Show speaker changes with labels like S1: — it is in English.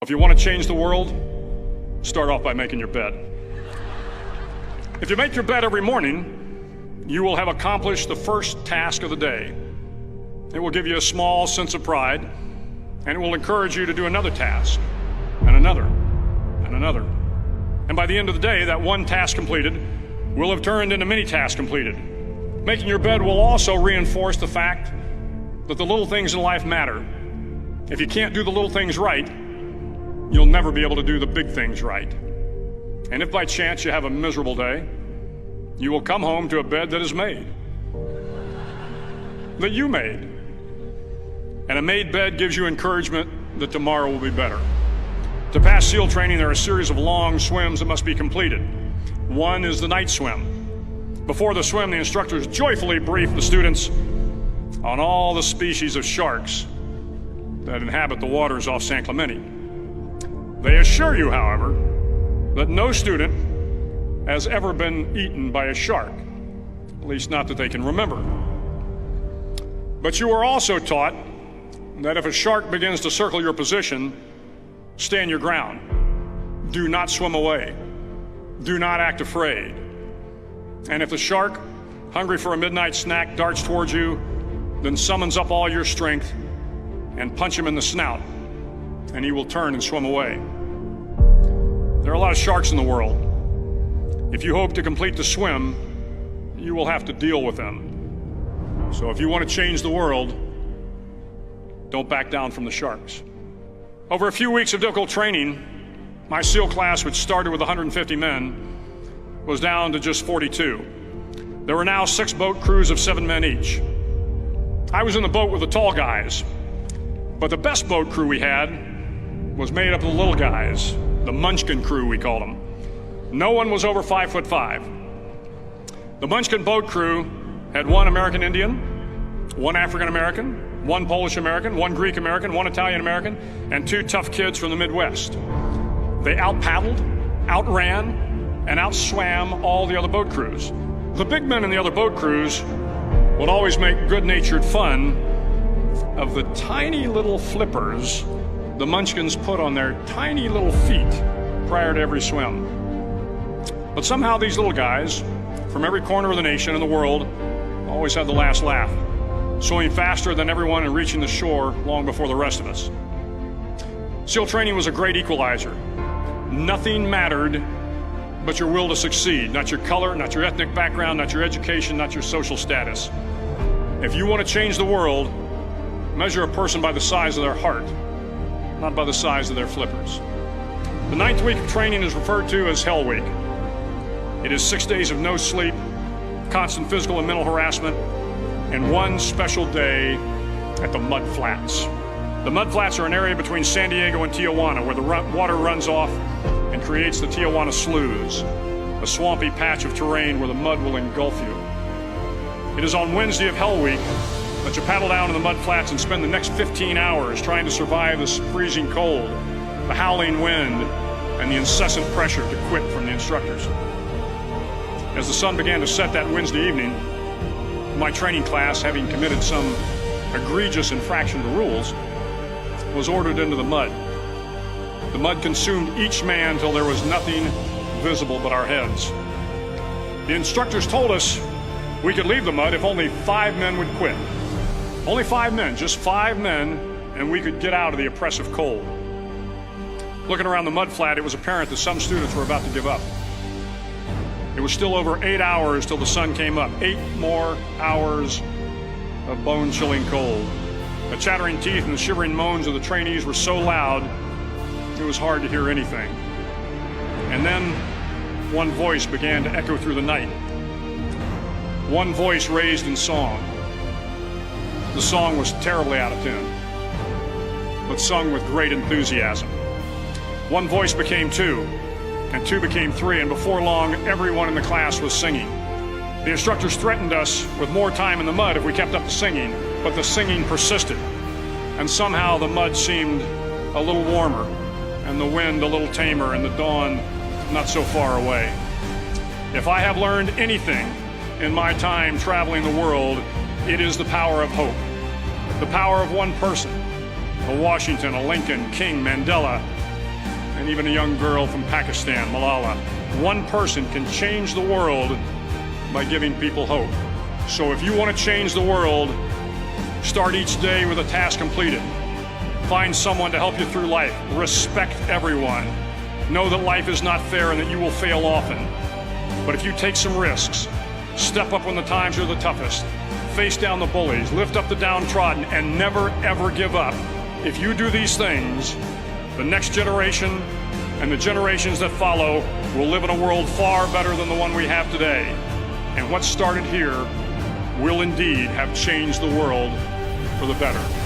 S1: If you want to change the world, start off by making your bed. If you make your bed every morning, you will have accomplished the first task of the day. It will give you a small sense of pride, and it will encourage you to do another task, and another, and another. And by the end of the day, that one task completed will have turned into many tasks completed. Making your bed will also reinforce the fact that the little things in life matter. If you can't do the little things right, you'll never be able to do the big things right. And if by chance you have a miserable day, you will come home to a bed that is made, that you made. And a made bed gives you encouragement that tomorrow will be better. To pass SEAL training, there are a series of long swims that must be completed. One is the night swim. Before the swim, the instructors joyfully brief the students on all the species of sharks that inhabit the waters off San Clemente. They assure you, however, that no student has ever been eaten by a shark, at least not that they can remember. But you are also taught that if a shark begins to circle your position, stand your ground. Do not swim away. Do not act afraid. And if the shark, hungry for a midnight snack, darts towards you, then summons up all your strength and punch him in the snout, and he will turn and swim away. There are a lot of sharks in the world. If you hope to complete the swim, you will have to deal with them. So if you want to change the world, don't back down from the sharks. Over a few weeks of difficult training, my SEAL class, which started with 150 men, was down to just 42. There were now 6 boat crews of 7 men each. I was in the boat with the tall guys, but the best boat crew we had was made up of the little guys, the Munchkin crew, we called them. No one was over 5'5". The Munchkin boat crew had 1 American Indian, 1 African American, 1 Polish American, 1 Greek American, 1 Italian American, and 2 tough kids from the Midwest. They out-paddled, outran, and outswam all the other boat crews. The big men in the other boat crews would always make good-natured fun of the tiny little flippers the Munchkins put on their tiny little feet prior to every swim. But somehow these little guys from every corner of the nation and the world always had the last laugh, swimming faster than everyone and reaching the shore long before the rest of us. SEAL training was a great equalizer. Nothing mattered but your will to succeed, not your color, not your ethnic background, not your education, not your social status. If you want to change the world, measure a person by the size of their heart, not by the size of their flippers. The 9th week of training is referred to as Hell Week. It is 6 days of no sleep, constant physical and mental harassment, and 1 special day at the Mud Flats. The Mud Flats are an area between San Diego and Tijuana where the water runs off and creates the Tijuana Sloughs, a swampy patch of terrain where the mud will engulf you. It is on Wednesday of Hell Week that you paddle down to the Mud Flats and spend the next 15 hours trying to survive this freezing cold, the howling wind, and the incessant pressure to quit from the instructors. As the sun began to set that Wednesday evening, my training class, having committed some egregious infraction to rules, was ordered into the mud. The mud consumed each man till there was nothing visible but our heads. The instructors told us we could leave the mud if only 5 men would quit. Only 5 men, just 5 men, and we could get out of the oppressive cold. Looking around the mud flat, it was apparent that some students were about to give up. It was still over 8 hours till the sun came up. 8 more hours of bone-chilling cold. The chattering teeth and the shivering moans of the trainees were so loud, it was hard to hear anything. And then one voice began to echo through the night. One voice raised in song. The song was terribly out of tune, but sung with great enthusiasm. One voice became 2, and 2 became 3, and before long, everyone in the class was singing. The instructors threatened us with more time in the mud if we kept up the singing, but the singing persisted, and somehow the mud seemed a little warmer, and the wind a little tamer, and the dawn not so far away. If I have learned anything in my time traveling the world, it is the power of hope. The power of one person, a Washington, a Lincoln, King, Mandela, and even a young girl from Pakistan, Malala. One person can change the world by giving people hope. So if you want to change the world, start each day with a task completed. Find someone to help you through life. Respect everyone. Know that life is not fair and that you will fail often. But if you take some risks, step up when the times are the toughest, face down the bullies, lift up the downtrodden, and never ever give up. If you do these things, the next generation and the generations that follow will live in a world far better than the one we have today. And what started here will indeed have changed the world for the better.